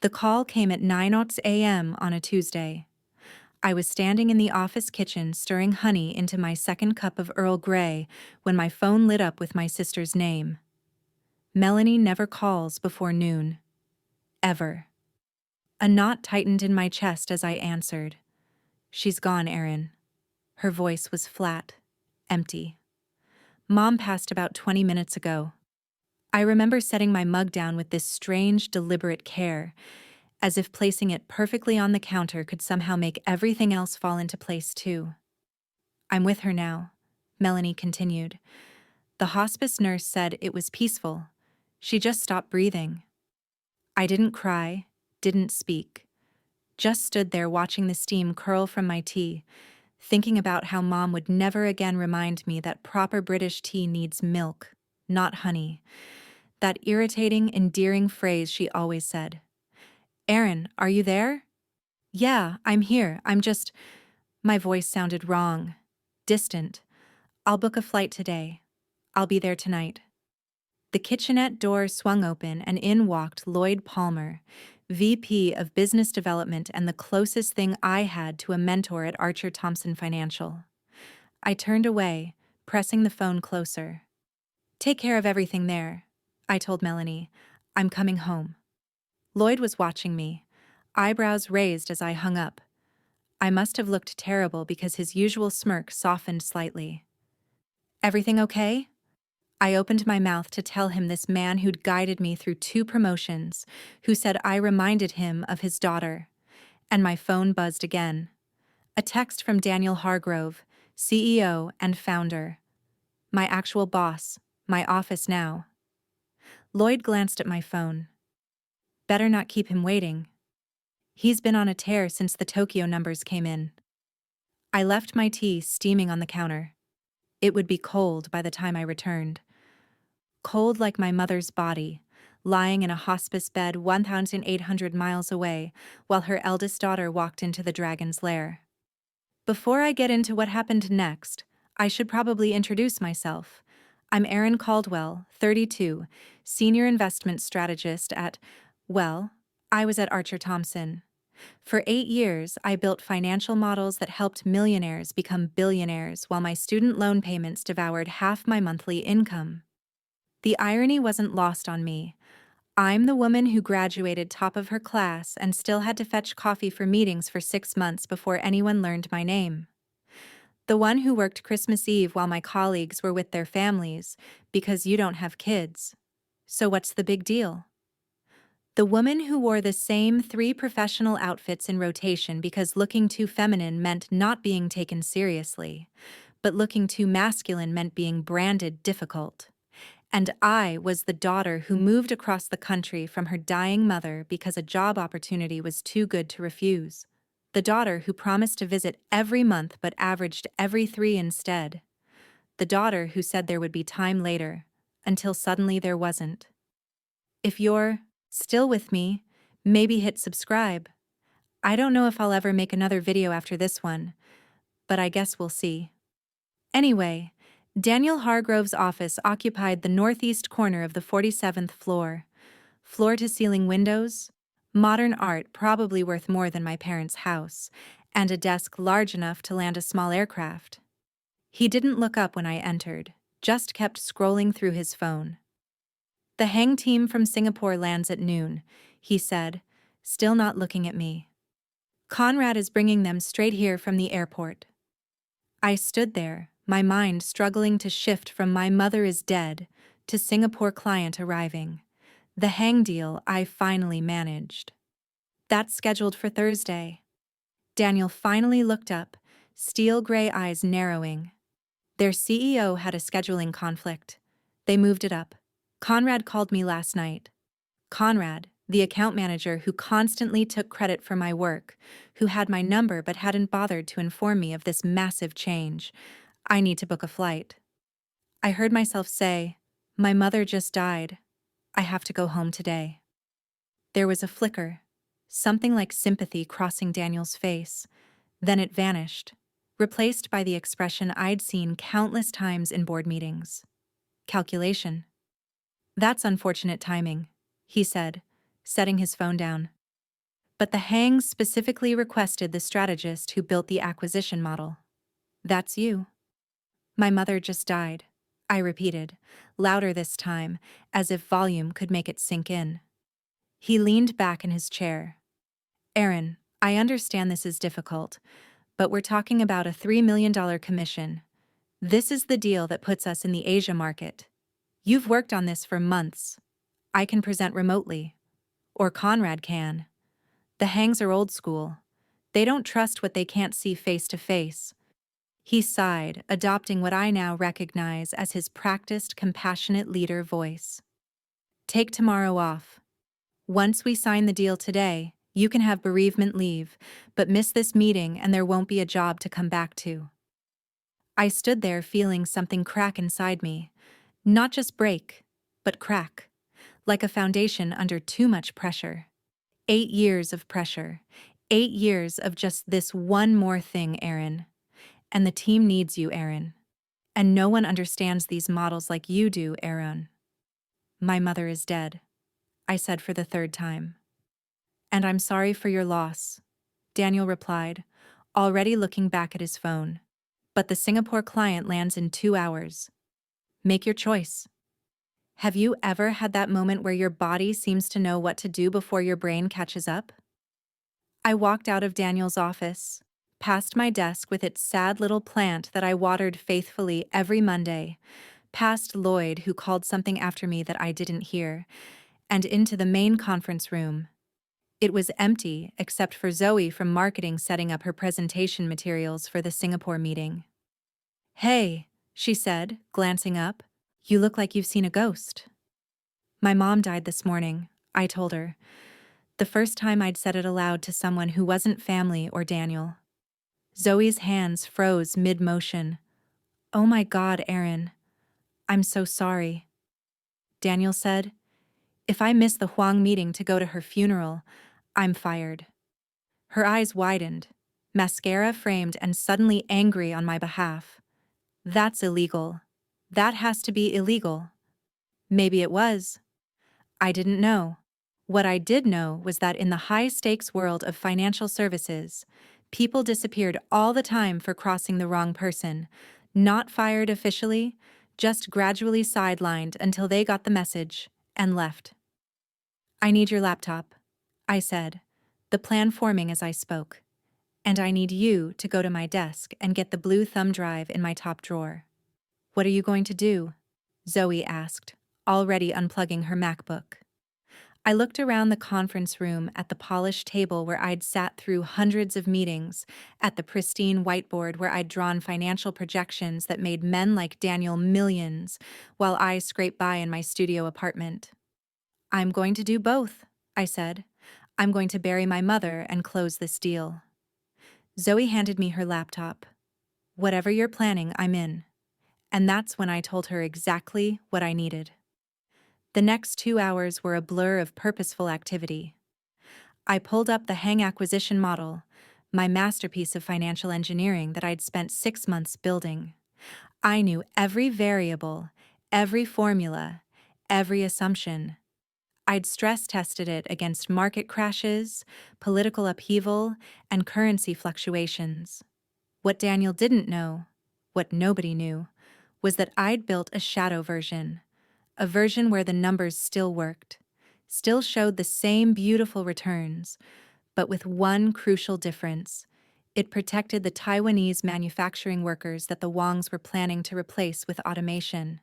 The call came at 9 a.m. on a Tuesday. I was standing in the office kitchen stirring honey into my second cup of Earl Grey when my phone lit up with my sister's name. Melanie never calls before noon. Ever. A knot tightened in my chest as I answered. "She's gone, Erin." Her voice was flat, empty. "Mom passed about 20 minutes ago." I remember setting my mug down with this strange, deliberate care, as if placing it perfectly on the counter could somehow make everything else fall into place too. "I'm with her now," Melanie continued. "The hospice nurse said it was peaceful. She just stopped breathing." I didn't cry, didn't speak. Just stood there watching the steam curl from my tea, thinking about how Mom would never again remind me that proper British tea needs milk, not honey. That irritating, endearing phrase she always said. "Erin, are you there?" "Yeah, I'm here, My voice sounded wrong, distant. "I'll book a flight today. I'll be there tonight." The kitchenette door swung open and in walked Lloyd Palmer, VP of Business Development and the closest thing I had to a mentor at Archer Thompson Financial. I turned away, pressing the phone closer. "Take care of everything there," I told Melanie. "I'm coming home." Lloyd was watching me, eyebrows raised as I hung up. I must have looked terrible because his usual smirk softened slightly. "Everything okay?" I opened my mouth to tell him this man who'd guided me through 2 promotions, who said I reminded him of his daughter. And my phone buzzed again. A text from Daniel Hargrove, CEO and founder. My actual boss, my office now. Lloyd glanced at my phone. Better not keep him waiting. He's been on a tear since the Tokyo numbers came in. I left my tea steaming on the counter. It would be cold by the time I returned. Cold like my mother's body, lying in a hospice bed 1,800 miles away while her eldest daughter walked into the dragon's lair. Before I get into what happened next, I should probably introduce myself. I'm Erin Caldwell, 32, senior investment strategist I was at Archer Thompson. For 8 years, I built financial models that helped millionaires become billionaires while my student loan payments devoured half my monthly income. The irony wasn't lost on me. I'm the woman who graduated top of her class and still had to fetch coffee for meetings for 6 months before anyone learned my name. The one who worked Christmas Eve while my colleagues were with their families, because you don't have kids. So what's the big deal? The woman who wore the same 3 professional outfits in rotation because looking too feminine meant not being taken seriously, but looking too masculine meant being branded difficult. And I was the daughter who moved across the country from her dying mother because a job opportunity was too good to refuse. The daughter who promised to visit every month but averaged every 3 instead. The daughter who said there would be time later, until suddenly there wasn't. If you're still with me, maybe hit subscribe. I don't know if I'll ever make another video after this one, but I guess we'll see. Anyway, Daniel Hargrove's office occupied the northeast corner of the 47th floor. Floor-to-ceiling windows, modern art probably worth more than my parents' house, and a desk large enough to land a small aircraft. He didn't look up when I entered, just kept scrolling through his phone. "The hang team from Singapore lands at noon," he said, still not looking at me. "Conrad is bringing them straight here from the airport." I stood there, my mind struggling to shift from "my mother is dead" to Singapore client arriving. The hang deal I finally managed. "That's scheduled for Thursday." Daniel finally looked up, steel gray eyes narrowing. Their CEO had a scheduling conflict. They moved it up. Conrad called me last night. Conrad, the account manager who constantly took credit for my work, who had my number but hadn't bothered to inform me of this massive change. "I need to book a flight." I heard myself say, "My mother just died. I have to go home today." There was a flicker, something like sympathy crossing Daniel's face. Then it vanished, replaced by the expression I'd seen countless times in board meetings. Calculation. "That's unfortunate timing," he said, setting his phone down. But the Hangs specifically requested the strategist who built the acquisition model. That's you. My mother just died, I repeated, louder this time, as if volume could make it sink in. He leaned back in his chair. Aaron, I understand this is difficult, but we're talking about a $3 million commission. This is the deal that puts us in the Asia market. You've worked on this for months. I can present remotely. Or Conrad can. The Hangs are old school. They don't trust what they can't see face to face. He sighed, adopting what I now recognize as his practiced, compassionate leader voice. Take tomorrow off. Once we sign the deal today, you can have bereavement leave, but miss this meeting and there won't be a job to come back to. I stood there feeling something crack inside me. Not just break, but crack. Like a foundation under too much pressure. 8 years of pressure. 8 years of just this one more thing, Aaron. And the team needs you, Aaron. And no one understands these models like you do, Aaron. My mother is dead, I said for the third time. And I'm sorry for your loss, Daniel replied, already looking back at his phone. But the Singapore client lands in 2 hours. Make your choice. Have you ever had that moment where your body seems to know what to do before your brain catches up? I walked out of Daniel's office, past my desk with its sad little plant that I watered faithfully every Monday, past Lloyd who called something after me that I didn't hear, and into the main conference room. It was empty except for Zoe from marketing setting up her presentation materials for the Singapore meeting. Hey, she said, glancing up, you look like you've seen a ghost. My mom died this morning, I told her. The first time I'd said it aloud to someone who wasn't family or Daniel. Zoe's hands froze mid-motion. Oh my God, Aaron. I'm so sorry. Daniel said, if I miss the Huang meeting to go to her funeral, I'm fired. Her eyes widened, mascara framed and suddenly angry on my behalf. That's illegal. That has to be illegal. Maybe it was. I didn't know. What I did know was that in the high-stakes world of financial services, people disappeared all the time for crossing the wrong person, not fired officially, just gradually sidelined until they got the message and left. I need your laptop, I said, the plan forming as I spoke. And I need you to go to my desk and get the blue thumb drive in my top drawer. What are you going to do? Zoe asked, already unplugging her MacBook. I looked around the conference room at the polished table where I'd sat through hundreds of meetings, at the pristine whiteboard where I'd drawn financial projections that made men like Daniel millions, while I scraped by in my studio apartment. I'm going to do both, I said. I'm going to bury my mother and close this deal. Zoe handed me her laptop. Whatever you're planning, I'm in. And that's when I told her exactly what I needed. The next 2 hours were a blur of purposeful activity. I pulled up the Hang acquisition model, my masterpiece of financial engineering that I'd spent 6 months building. I knew every variable, every formula, every assumption. I'd stress-tested it against market crashes, political upheaval, and currency fluctuations. What Daniel didn't know, what nobody knew, was that I'd built a shadow version. A version where the numbers still worked, still showed the same beautiful returns, but with one crucial difference. It protected the Taiwanese manufacturing workers that the Wangs were planning to replace with automation.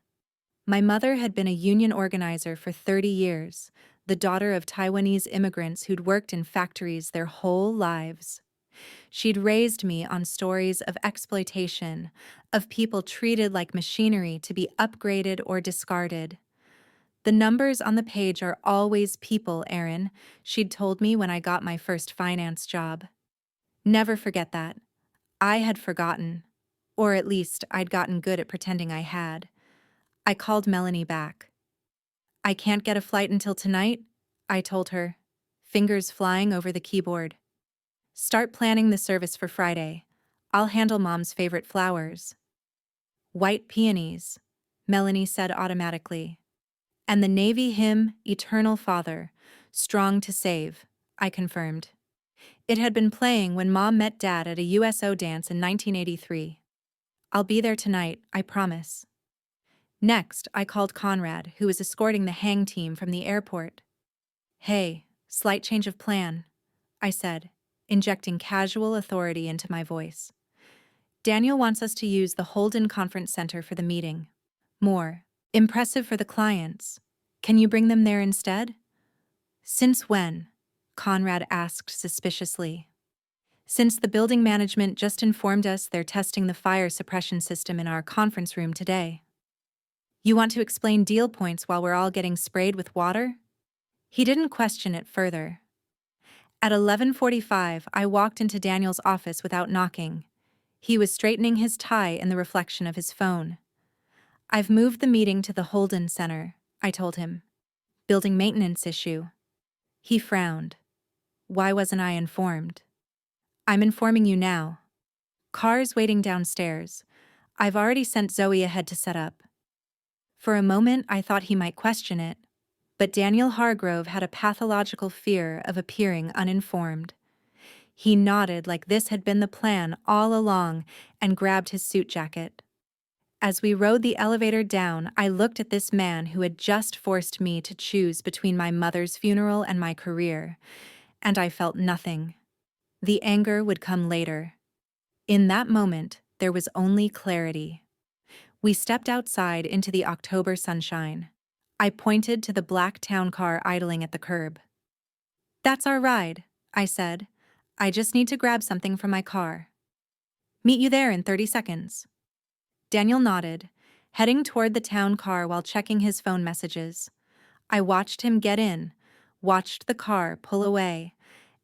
My mother had been a union organizer for 30 years, the daughter of Taiwanese immigrants who'd worked in factories their whole lives. She'd raised me on stories of exploitation, of people treated like machinery to be upgraded or discarded. The numbers on the page are always people, Aaron, she'd told me when I got my first finance job. Never forget that. I had forgotten. Or at least I'd gotten good at pretending I had. I called Melanie back. I can't get a flight until tonight, I told her, fingers flying over the keyboard. Start planning the service for Friday. I'll handle Mom's favorite flowers. White peonies, Melanie said automatically. And the Navy hymn, Eternal Father, strong to save, I confirmed. It had been playing when Mom met Dad at a USO dance in 1983. I'll be there tonight, I promise. Next, I called Conrad, who was escorting the hang team from the airport. Hey, slight change of plan, I said, injecting casual authority into my voice. Daniel wants us to use the Holden Conference Center for the meeting. More impressive for the clients. Can you bring them there instead? Since when? Conrad asked suspiciously. Since the building management just informed us they're testing the fire suppression system in our conference room today. You want to explain deal points while we're all getting sprayed with water? He didn't question it further. At 11:45, I walked into Daniel's office without knocking. He was straightening his tie in the reflection of his phone. I've moved the meeting to the Holden Center, I told him. Building maintenance issue. He frowned. Why wasn't I informed? I'm informing you now. Cars waiting downstairs. I've already sent Zoe ahead to set up. For a moment, I thought he might question it, but Daniel Hargrove had a pathological fear of appearing uninformed. He nodded like this had been the plan all along and grabbed his suit jacket. As we rode the elevator down, I looked at this man who had just forced me to choose between my mother's funeral and my career, and I felt nothing. The anger would come later. In that moment, there was only clarity. We stepped outside into the October sunshine. I pointed to the black town car idling at the curb. That's our ride, I said. I just need to grab something from my car. Meet you there in 30 seconds. Daniel nodded, heading toward the town car while checking his phone messages. I watched him get in, watched the car pull away,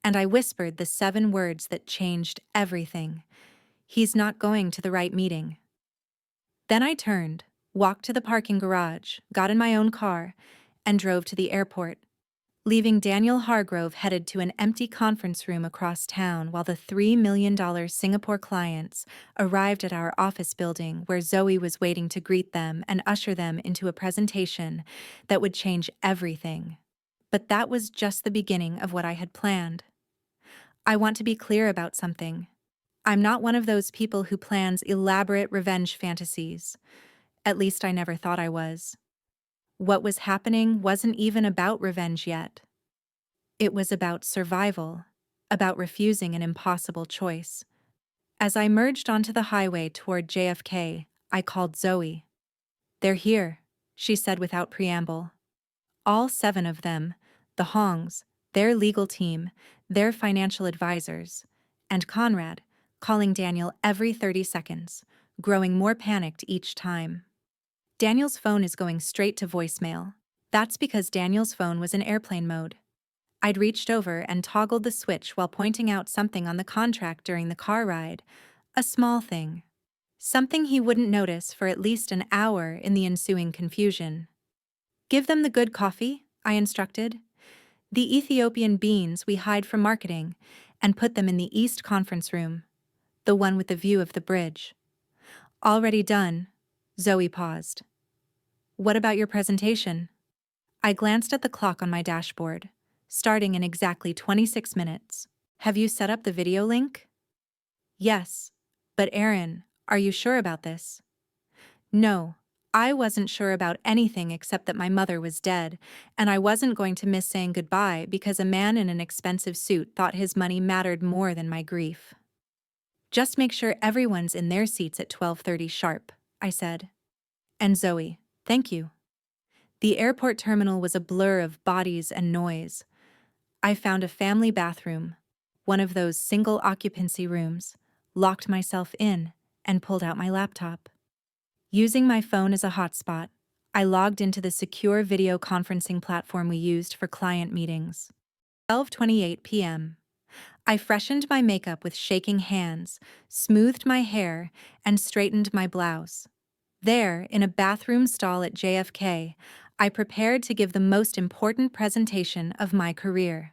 and I whispered the 7 words that changed everything. He's not going to the right meeting. Then I turned, walked to the parking garage, got in my own car, and drove to the airport, leaving Daniel Hargrove headed to an empty conference room across town while the $3 million Singapore clients arrived at our office building where Zoe was waiting to greet them and usher them into a presentation that would change everything. But that was just the beginning of what I had planned. I want to be clear about something. I'm not one of those people who plans elaborate revenge fantasies. At least I never thought I was. What was happening wasn't even about revenge yet. It was about survival, about refusing an impossible choice. As I merged onto the highway toward JFK, I called Zoe. They're here, she said without preamble. All 7 of them, the Hongs, their legal team, their financial advisors, and Conrad, calling Daniel every 30 seconds, growing more panicked each time. Daniel's phone is going straight to voicemail. That's because Daniel's phone was in airplane mode. I'd reached over and toggled the switch while pointing out something on the contract during the car ride, a small thing. Something he wouldn't notice for at least an hour in the ensuing confusion. Give them the good coffee, I instructed. The Ethiopian beans we hide from marketing, and put them in the East Conference Room, the one with the view of the bridge. Already done. Zoe paused. What about your presentation? I glanced at the clock on my dashboard, starting in exactly 26 minutes. Have you set up the video link? Yes. But Aaron, are you sure about this? No, I wasn't sure about anything except that my mother was dead, and I wasn't going to miss saying goodbye because a man in an expensive suit thought his money mattered more than my grief. Just make sure everyone's in their seats at 12:30 sharp, I said. And Zoe, thank you. The airport terminal was a blur of bodies and noise. I found a family bathroom, one of those single-occupancy rooms, locked myself in, and pulled out my laptop. Using my phone as a hotspot, I logged into the secure video conferencing platform we used for client meetings. 12:28 p.m. I freshened my makeup with shaking hands, smoothed my hair, and straightened my blouse. There, in a bathroom stall at JFK, I prepared to give the most important presentation of my career.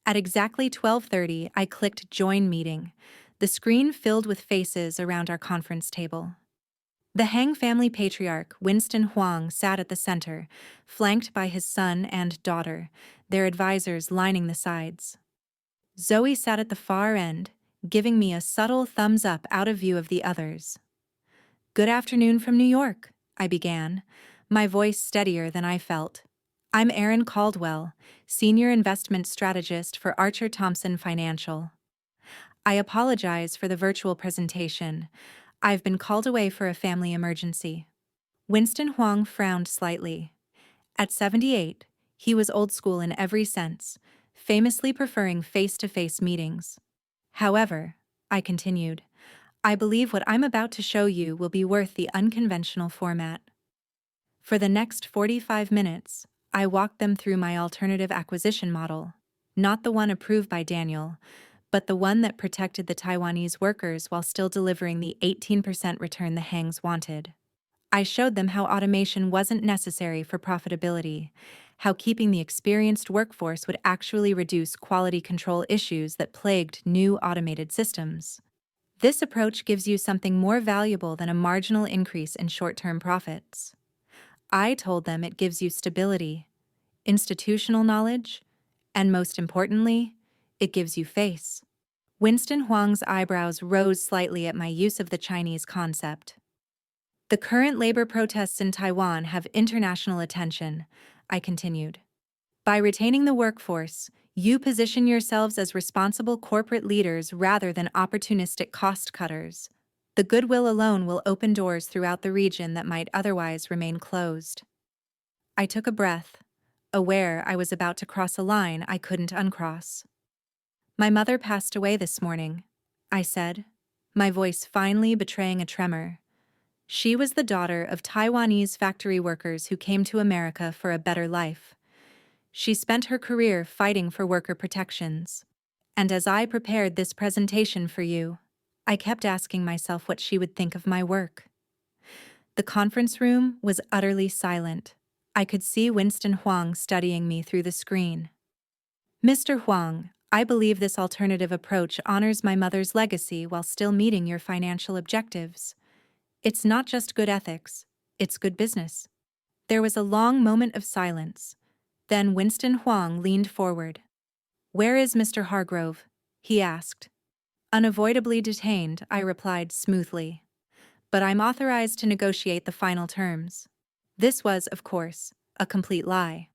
At exactly 12:30, I clicked Join Meeting. The screen filled with faces around our conference table. The Hang family patriarch, Winston Huang, sat at the center, flanked by his son and daughter, their advisors lining the sides. Zoe sat at the far end, giving me a subtle thumbs up out of view of the others. "Good afternoon from New York," I began, my voice steadier than I felt. "I'm Erin Caldwell, Senior Investment Strategist for Archer Thompson Financial. I apologize for the virtual presentation. I've been called away for a family emergency." Winston Huang frowned slightly. At 78, he was old school in every sense, famously preferring face-to-face meetings. "However," I continued, "I believe what I'm about to show you will be worth the unconventional format." For the next 45 minutes, I walked them through my alternative acquisition model, not the one approved by Daniel, but the one that protected the Taiwanese workers while still delivering the 18% return the Hangs wanted. I showed them how automation wasn't necessary for profitability, how keeping the experienced workforce would actually reduce quality control issues that plagued new automated systems. This approach gives you something more valuable than a marginal increase in short-term profits. I told them it gives you stability, institutional knowledge, and most importantly, it gives you face. Winston Huang's eyebrows rose slightly at my use of the Chinese concept. "The current labor protests in Taiwan have international attention," I continued. "By retaining the workforce, you position yourselves as responsible corporate leaders rather than opportunistic cost cutters. The goodwill alone will open doors throughout the region that might otherwise remain closed." I took a breath, aware I was about to cross a line I couldn't uncross. "My mother passed away this morning," I said, my voice finally betraying a tremor. She was the daughter of Taiwanese factory workers who came to America for a better life. She spent her career fighting for worker protections. And as I prepared this presentation for you, I kept asking myself what she would think of my work. The conference room was utterly silent. I could see Winston Huang studying me through the screen. "Mr. Huang, I believe this alternative approach honors my mother's legacy while still meeting your financial objectives. It's not just good ethics, it's good business." There was a long moment of silence. Then Winston Huang leaned forward. "Where is Mr. Hargrove?" he asked. Unavoidably detained, I replied smoothly. "But I'm authorized to negotiate the final terms." This was, of course, a complete lie.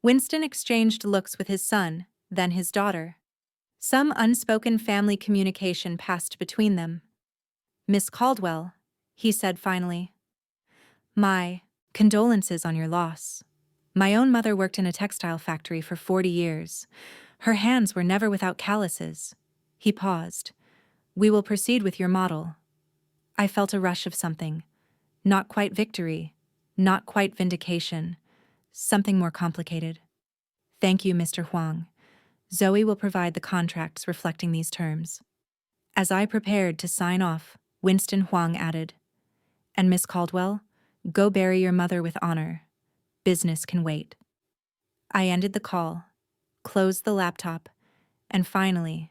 Winston exchanged looks with his son, then his daughter. Some unspoken family communication passed between them. "Miss Caldwell," he said finally. "My condolences on your loss. My own mother worked in a textile factory for 40 years. Her hands were never without calluses." He paused. "We will proceed with your model." I felt a rush of something. Not quite victory, not quite vindication, something more complicated. "Thank you, Mr. Huang. Zoe will provide the contracts reflecting these terms." As I prepared to sign off, Winston Huang added, "And Miss Caldwell, go bury your mother with honor. Business can wait." I ended the call, closed the laptop, and finally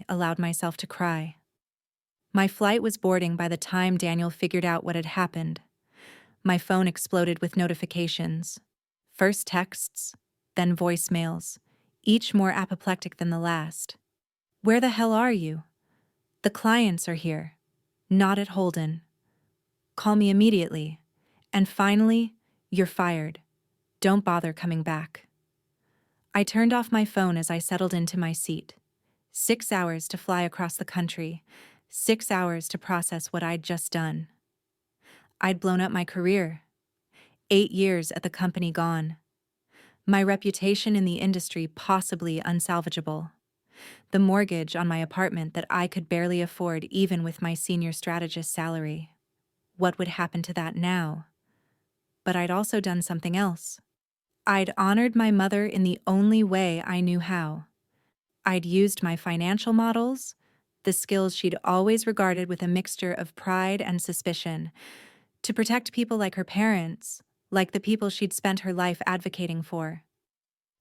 allowed myself to cry. My flight was boarding by the time Daniel figured out what had happened. My phone exploded with notifications. First texts, then voicemails, each more apoplectic than the last. "Where the hell are you?" "The clients are here. Not at Holden. Call me immediately." And finally, "You're fired. Don't bother coming back." I turned off my phone as I settled into my seat. 6 hours to fly across the country, 6 hours to process what I'd just done. I'd blown up my career. 8 years at the company gone. My reputation in the industry possibly unsalvageable. The mortgage on my apartment that I could barely afford even with my senior strategist salary. What would happen to that now? But I'd also done something else. I'd honored my mother in the only way I knew how. I'd used my financial models, the skills she'd always regarded with a mixture of pride and suspicion, to protect people like her parents, like the people she'd spent her life advocating for.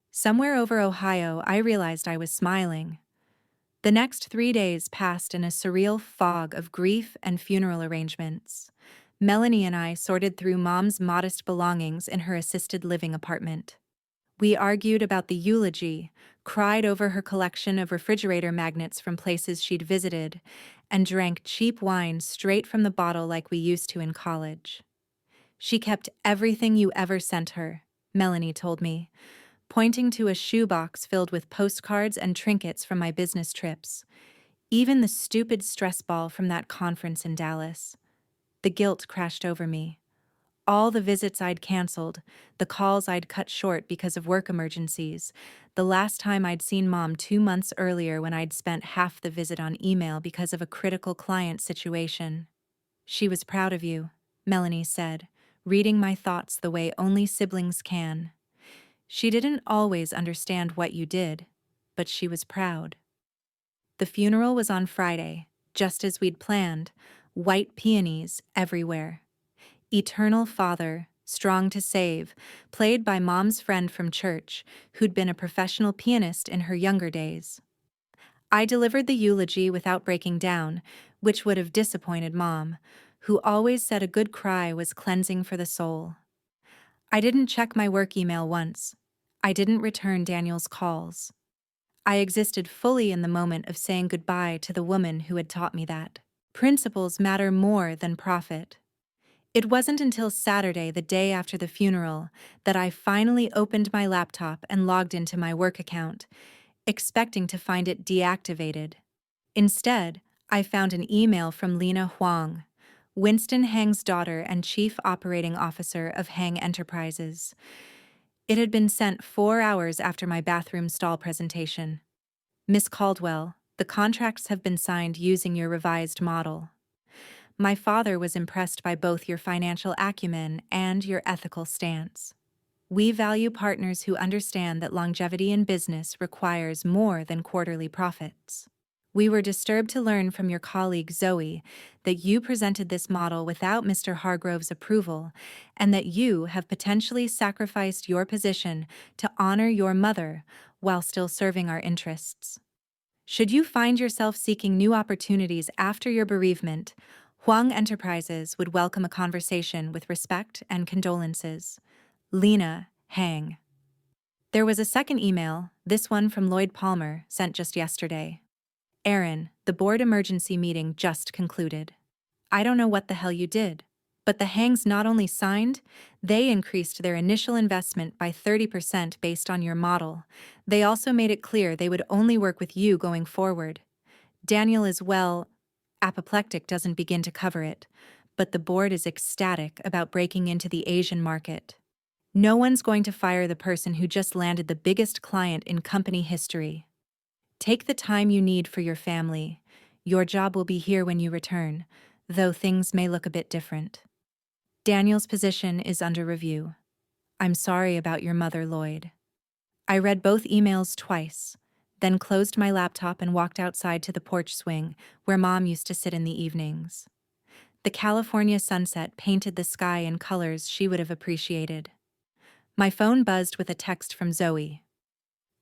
Somewhere over Ohio, I realized I was smiling. The next 3 days passed in a surreal fog of grief and funeral arrangements. Melanie and I sorted through Mom's modest belongings in her assisted living apartment. We argued about the eulogy, cried over her collection of refrigerator magnets from places she'd visited, and drank cheap wine straight from the bottle like we used to in college. She kept everything you ever sent her, Melanie told me, pointing to a shoebox filled with postcards and trinkets from my business trips, even the stupid stress ball from that conference in Dallas. The guilt crashed over me. All the visits I'd canceled, the calls I'd cut short because of work emergencies, the last time I'd seen Mom 2 months earlier when I'd spent half the visit on email because of a critical client situation. She was proud of you, Melanie said, reading my thoughts the way only siblings can. She didn't always understand what you did, but she was proud. The funeral was on Friday, just as we'd planned, white peonies everywhere. Eternal Father, Strong to Save, played by Mom's friend from church, who'd been a professional pianist in her younger days. I delivered the eulogy without breaking down, which would have disappointed Mom, who always said a good cry was cleansing for the soul. I didn't check my work email once. I didn't return Daniel's calls. I existed fully in the moment of saying goodbye to the woman who had taught me that principles matter more than profit. It wasn't until Saturday, the day after the funeral, that I finally opened my laptop and logged into my work account, expecting to find it deactivated. Instead, I found an email from Lena Huang, Winston Hang's daughter and chief operating officer of Hang Enterprises. It had been sent 4 hours after my bathroom stall presentation. Miss Caldwell, the contracts have been signed using your revised model. My father was impressed by both your financial acumen and your ethical stance. We value partners who understand that longevity in business requires more than quarterly profits. We were disturbed to learn from your colleague Zoe that you presented this model without Mr. Hargrove's approval and that you have potentially sacrificed your position to honor your mother while still serving our interests. Should you find yourself seeking new opportunities after your bereavement, Huang Enterprises would welcome a conversation with respect and condolences. Lena Hang. There was a second email, this one from Lloyd Palmer, sent just yesterday. Aaron, the board emergency meeting just concluded. I don't know what the hell you did, but the Hangs not only signed, they increased their initial investment by 30% based on your model. They also made it clear they would only work with you going forward. Daniel is, well, apoplectic doesn't begin to cover it, but the board is ecstatic about breaking into the Asian market. No one's going to fire the person who just landed the biggest client in company history. Take the time you need for your family. Your job will be here when you return, though things may look a bit different. Daniel's position is under review. I'm sorry about your mother, Lloyd. I read both emails twice, then closed my laptop and walked outside to the porch swing where Mom used to sit in the evenings. The California sunset painted the sky in colors she would have appreciated. My phone buzzed with a text from Zoe.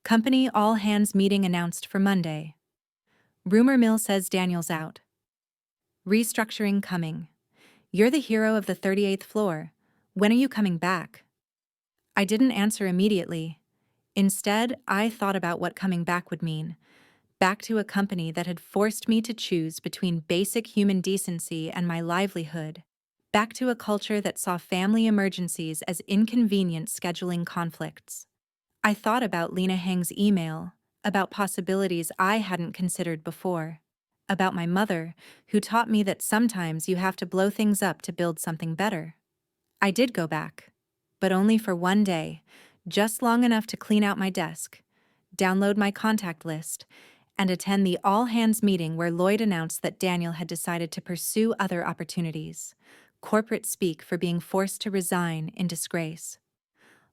Company all-hands meeting announced for Monday. Rumor mill says Daniel's out. Restructuring coming. You're the hero of the 38th floor. When are you coming back? I didn't answer immediately. Instead, I thought about what coming back would mean. Back to a company that had forced me to choose between basic human decency and my livelihood. Back to a culture that saw family emergencies as inconvenient scheduling conflicts. I thought about Lena Hang's email, about possibilities I hadn't considered before, about my mother, who taught me that sometimes you have to blow things up to build something better. I did go back, but only for one day, just long enough to clean out my desk, download my contact list, and attend the all-hands meeting where Lloyd announced that Daniel had decided to pursue other opportunities, corporate speak for being forced to resign in disgrace.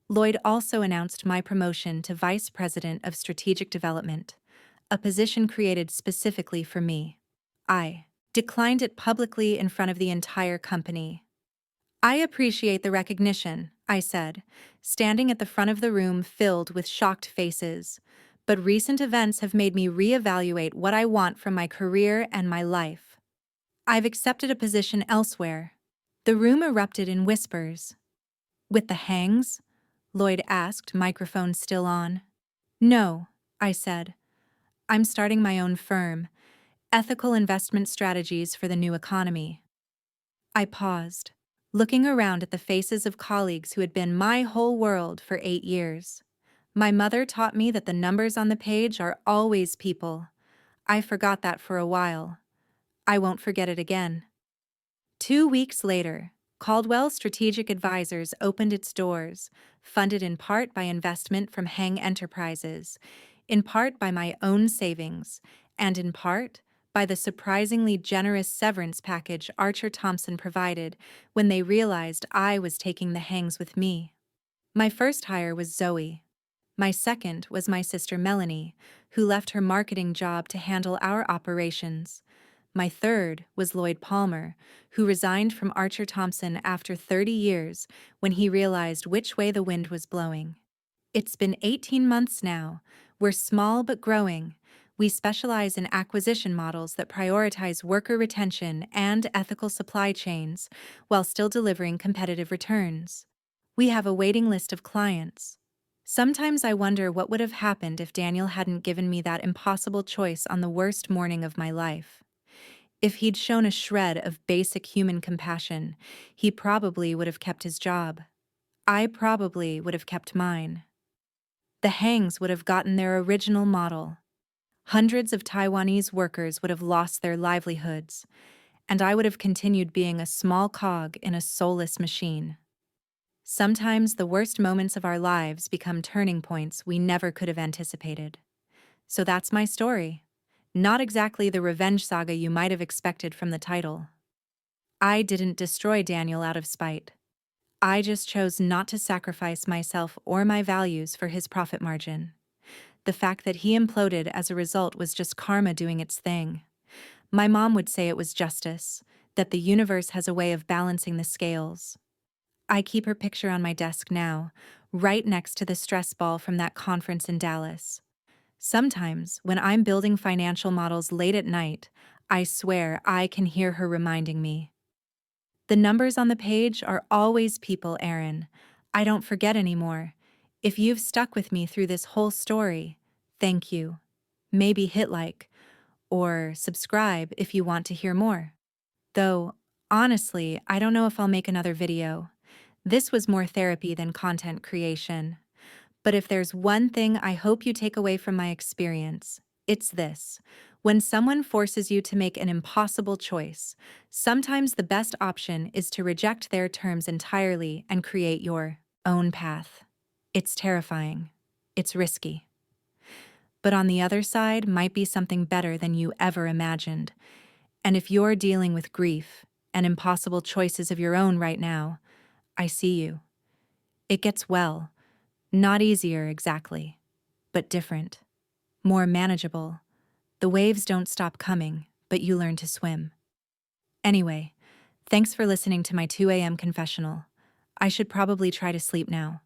Lloyd also announced my promotion to Vice President of Strategic Development, a position created specifically for me. I declined it publicly in front of the entire company. I appreciate the recognition, I said, standing at the front of the room filled with shocked faces, but recent events have made me reevaluate what I want from my career and my life. I've accepted a position elsewhere. The room erupted in whispers. With the Hangs? Lloyd asked, microphone still on. No, I said. I'm starting my own firm, ethical investment strategies for the new economy. I paused, looking around at the faces of colleagues who had been my whole world for 8 years. My mother taught me that the numbers on the page are always people. I forgot that for a while. I won't forget it again. 2 weeks later, Caldwell Strategic Advisors opened its doors, funded in part by investment from Hang Enterprises, in part by my own savings, and in part by the surprisingly generous severance package Archer Thompson provided when they realized I was taking the Hangs with me. My first hire was Zoe. My second was my sister Melanie, who left her marketing job to handle our operations. My third was Lloyd Palmer, who resigned from Archer Thompson after 30 years when he realized which way the wind was blowing. It's been 18 months now. We're small but growing. We specialize in acquisition models that prioritize worker retention and ethical supply chains while still delivering competitive returns. We have a waiting list of clients. Sometimes I wonder what would have happened if Daniel hadn't given me that impossible choice on the worst morning of my life. If he'd shown a shred of basic human compassion, he probably would have kept his job. I probably would have kept mine. The Hangs would have gotten their original model. Hundreds of Taiwanese workers would have lost their livelihoods, and I would have continued being a small cog in a soulless machine. Sometimes the worst moments of our lives become turning points we never could have anticipated. So that's my story. Not exactly the revenge saga you might have expected from the title. I didn't destroy Daniel out of spite. I just chose not to sacrifice myself or my values for his profit margin. The fact that he imploded as a result was just karma doing its thing. My mom would say it was justice, that the universe has a way of balancing the scales. I keep her picture on my desk now, right next to the stress ball from that conference in Dallas. Sometimes, when I'm building financial models late at night, I swear I can hear her reminding me. The numbers on the page are always people, Aaron. I don't forget anymore. If you've stuck with me through this whole story, thank you. Maybe hit like, or subscribe if you want to hear more. Though, honestly, I don't know if I'll make another video. This was more therapy than content creation. But if there's one thing I hope you take away from my experience, it's this. When someone forces you to make an impossible choice, sometimes the best option is to reject their terms entirely and create your own path. It's terrifying. It's risky. But on the other side might be something better than you ever imagined. And if you're dealing with grief and impossible choices of your own right now, I see you. It gets well. Not easier exactly, but different. More manageable. The waves don't stop coming, but you learn to swim. Anyway, thanks for listening to my 2 a.m. confessional. I should probably try to sleep now.